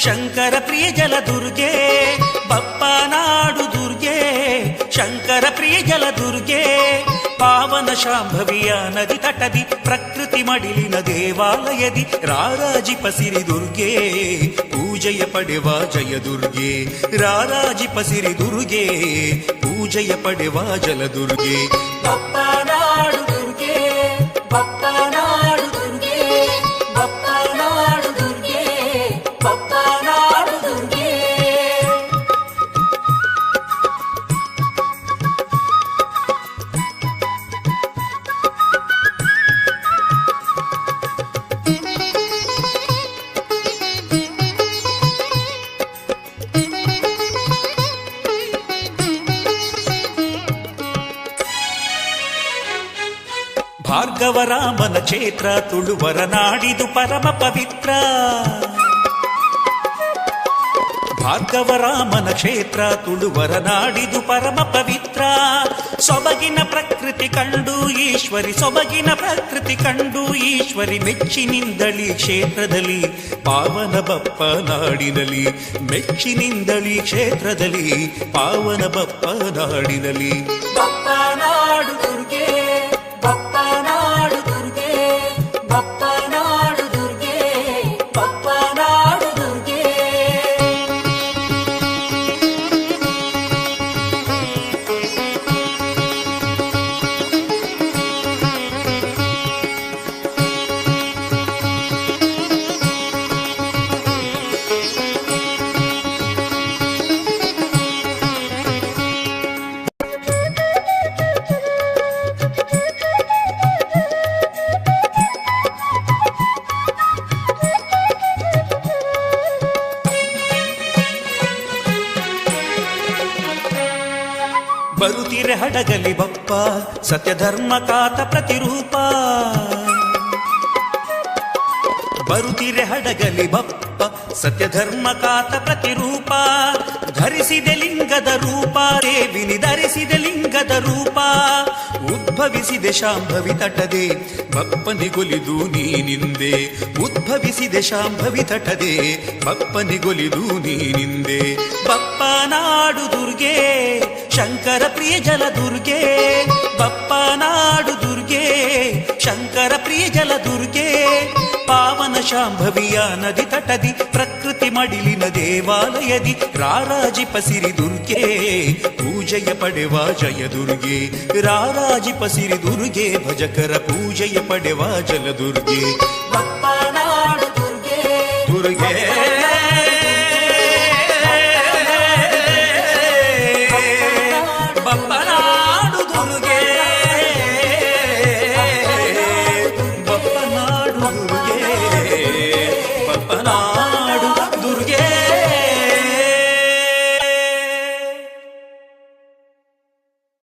ಶಂಕರ ಪ್ರಿಯ ಜಲ ದುರ್ಗೆ ಬಪ್ಪ ನಾಡು ದುರ್ಗೆ ಶಂಕರ ಪ್ರಿಯ ಜಲ ದುರ್ಗೆ ಪಾವನ ಶಾಂಭವಿಯ ನದಿ ತಟದಿ ಪ್ರಕೃತಿ ಮಡಿಲಿನ ದೇವಾಲಯದಿ ರಾರಾಜಿಪ ಸಿರಿ ದುರ್ಗೆ ಪೂಜೆಯ ಪಡೆವ ಜಯ ದುರ್ಗೆ ರಾರಾಜಿಪ ಸಿರಿ ದುರ್ಗೆ ಪೂಜೆಯ ಪಡೆವ ಜಲ ದುರ್ಗೆ ಬಪ್ಪ ನಾಡು ದುರ್ಗೆ ಬಪ್ಪ ನಾಡು ದುರ್ಗೆ ಬಪ್ಪ ನಾಡು ದುರ್ಗೆ ಬಪ್ಪ ನಾಡು ದುರ್ಗೆ ಭಾರ್ಗವರಾಮನ ಕ್ಷೇತ್ರ ತುಳುವರ ನಾಡಿದು ಪರಮ ಪವಿತ್ರ ಭಾರ್ಗವರಾಮನ ಕ್ಷೇತ್ರ ತುಳುವರ ನಾಡಿದು ಪರಮ ಪವಿತ್ರ ಸೊಬಗಿನ ಪ್ರಕೃತಿ ಕಂಡು ಈಶ್ವರಿ ಸೊಬಗಿನ ಪ್ರಕೃತಿ ಕಂಡು ಈಶ್ವರಿ ಮೆಚ್ಚಿನಿಂದಳಿ ಕ್ಷೇತ್ರದಲ್ಲಿ ಪಾವನ ಬಪ್ಪ ನಾಡಿನಲ್ಲಿ ಮೆಚ್ಚಿನಿಂದಳಿ ಕ್ಷೇತ್ರದಲ್ಲಿ ಪಾವನ ಬಪ್ಪ ನಾಡಿನಲ್ಲಿ ಬಪ್ಪ ನಾಡು ದುರ್ಗೆ ಬಪ್ಪ ನಾಡು ದುರ್ಗೆ ಬಪ್ಪ ನಾಡು ದುರ್ಗೆ ಬಪ್ಪ ನಾಡು ದುರ್ಗೆ ಬರುತ್ತಿರೆ ಹಡಗಲಿ ಬಪ್ಪ ಸತ್ಯಧರ್ಮ ಕಾತ ಪ್ರತಿರೂಪ ಬರುತ್ತಿರೆ ಹಡಗಲಿ ಬಪ್ಪ ಸತ್ಯಧರ್ಮ ಕಾತ ಪ್ರತಿರೂಪ ಧರಿಸಿದೆ ಲಿಂಗದ ರೂಪ ದೇವಿನಿ ಧರಿಸಿದೆ ಲಿಂಗದ ರೂಪ ಉದ್ಭವಿಸಿದೆ ಶಾಂಭವಿ ತಟದೆ ಬಪ್ಪನಿಗೊಲಿದು ನೀನಿಂದೆ ಉದ್ಭವಿಸಿದೆ ಶಾಂಭವಿ ತಟದೆ ಬಪ್ಪನಿಗೊಲಿದು ನೀನಿಂದೆ ಬಪ್ಪ ನಾಡು ದುರ್ಗೆ ಶಂಕರ ಪ್ರಿಯ ಜಲ ದುರ್ಗೆ ಬಪ್ಪ ನಾಡು ದುರ್ಗೆ ಶಂಕರ ಪ್ರಿಯ ಜಲ ದುರ್ಗೆ ಪಾವನ ಶಾಂಭವಿಯ ನದಿ ತಟದಿ ಪ್ರಕೃತಿ ಮಡಿಲಿನ ದೇವಾಲಯದಿ ರಾರಾಜಿಪ ಸಿರಿ ದುರ್ಗೆ ಪೂಜೆಯ ಪಡೆವ ಜಯ ದುರ್ಗೆ ರಾರಾಜಿಪ ಸಿರಿ ದುರ್ಗೆ ಭಜಕರ ಪೂಜೆಯ ಪಡೆವ ಜಲ ದುರ್ಗೆ ಬಪ್ಪ ನಾಡು ದುರ್ಗೆ ದುರ್ಗೆ